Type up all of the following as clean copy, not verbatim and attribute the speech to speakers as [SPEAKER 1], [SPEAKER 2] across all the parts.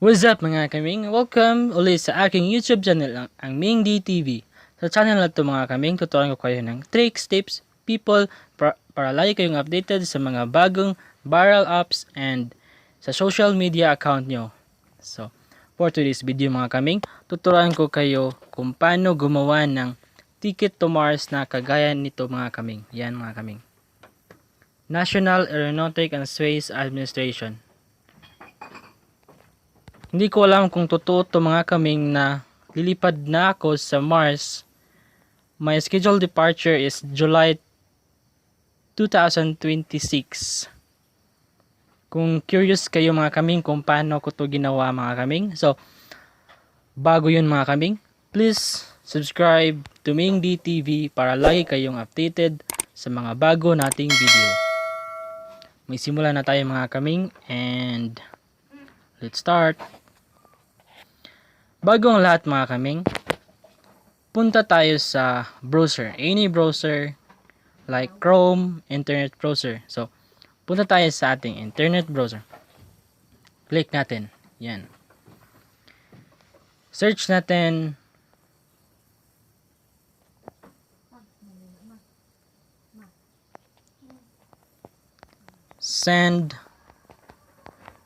[SPEAKER 1] What's up mga kaming? Welcome ulit sa aking YouTube channel, ang Ming Dy Tv. Sa channel na ito mga kaming, tuturuan ko kayo ng tricks, tips, people, para lagi kayong updated sa mga bagong viral apps and sa social media account nyo. So, for today's video mga kaming, tuturuan ko kayo kung paano gumawa ng ticket to Mars na kagaya nito mga kaming. Yan mga kaming. National Aeronautic and Space Administration. Hindi ko alam kung totoo to mga kaming na lilipad na ako sa Mars. My scheduled departure is July 2026. Kung curious kayo mga kaming kung paano ko to ginawa mga kaming. So, bago yun mga kaming, please subscribe to Ming Dy Tv para lagi kayong updated sa mga bago nating video. May simula na tayo mga kaming and let's start. Bago ang lahat mga kaming, punta tayo sa browser. Any browser like Chrome, internet browser. So, punta tayo sa ating internet browser. Click natin. Yan. Search natin. Send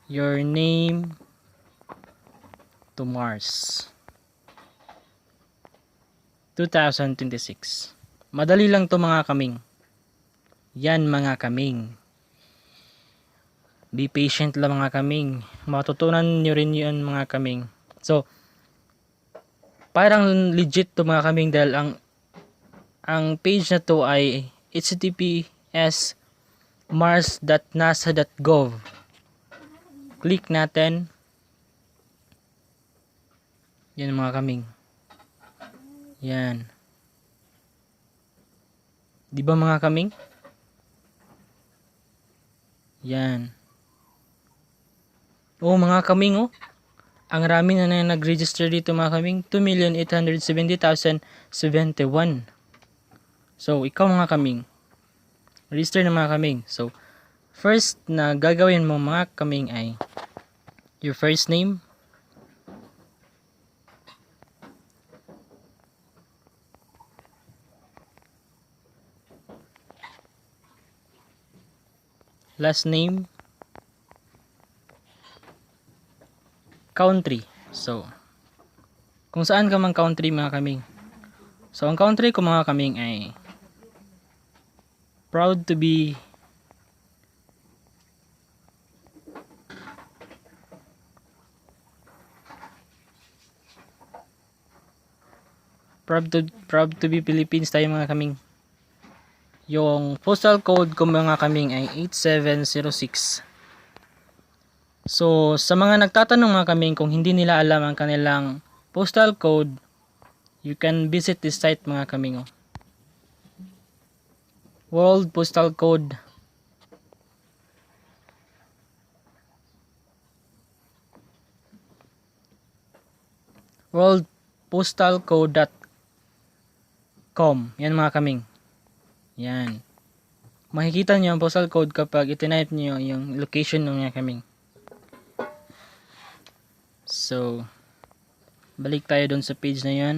[SPEAKER 1] your name to Mars 2026. Madali lang to mga kaming. Yan mga kaming. Be patient lang mga kaming. Matutunan nyo rin yun mga kaming. So, parang legit to mga kaming dahil ang page na to ay https mars.nasa.gov. Click natin. Yan mga kaming. Yan. Di ba mga kaming? Yan. Oh mga kaming oh. Ang rami na nag-register dito mga kaming. 2,870,071. So, ikaw mga kaming. Register na mga kaming. So, first na gagawin mo mga kaming ay your first name. Last name, country. So, kung saan ka mang country mga kaming. So, ang country ko mga kaming ay proud to be Philippines tayo mga kaming. Yung postal code ko mga kaming ay 8706. So, sa mga nagtatanong mga kaming kung hindi nila alam ang kanilang postal code, you can visit this site mga kaming. Oh. World Postal Code. worldpostalcode.com. Yan mga kaming. Yan. Makikita niyo ang postal code kapag itinype niyo yung location ng mga kaming. So, balik tayo dun sa page na yan.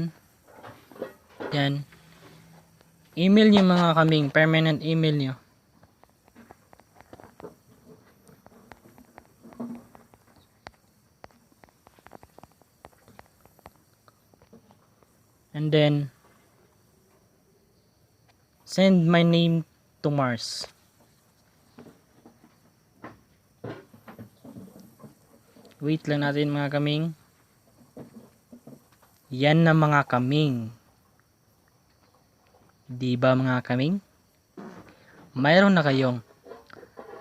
[SPEAKER 1] Yan. Email niyo mga kaming. Permanent email niyo. And then, send my name to Mars. Wait lang natin mga kaming. Yan na mga kaming. Diba mga kaming? Mayroon na kayong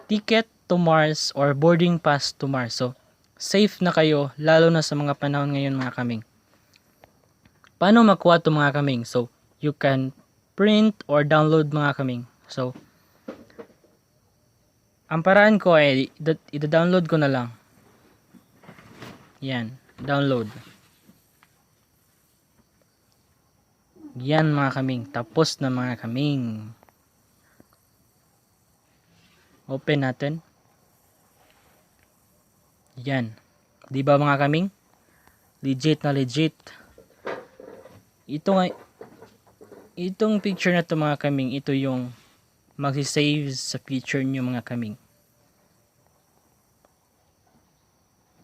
[SPEAKER 1] ticket to Mars or boarding pass to Mars. So, safe na kayo lalo na sa mga panahon ngayon mga kaming. Paano makuha to mga kaming? So, you can print or download mga kaming. So, ang paraan ko ay i-download ko na lang. Yan, download. Yan mga kaming, tapos na mga kaming. Open natin. Yan. Di ba mga kaming? Legit na legit. Ito nga, itong picture na to mga kaming, ito yung magsisave sa future nyo mga kaming.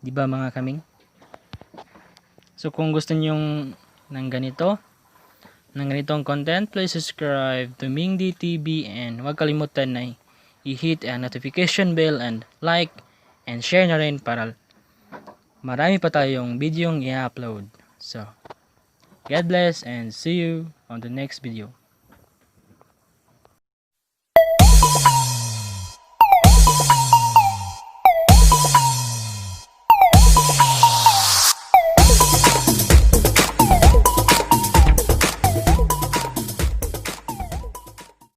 [SPEAKER 1] Di ba mga kaming? So kung gusto nyo ng ganitong content, please subscribe to Ming Dy Tv and huwag kalimutan na i-hit ang notification bell and like and share na rin para marami pa tayong videong i-upload. So, God bless and see you on the next video.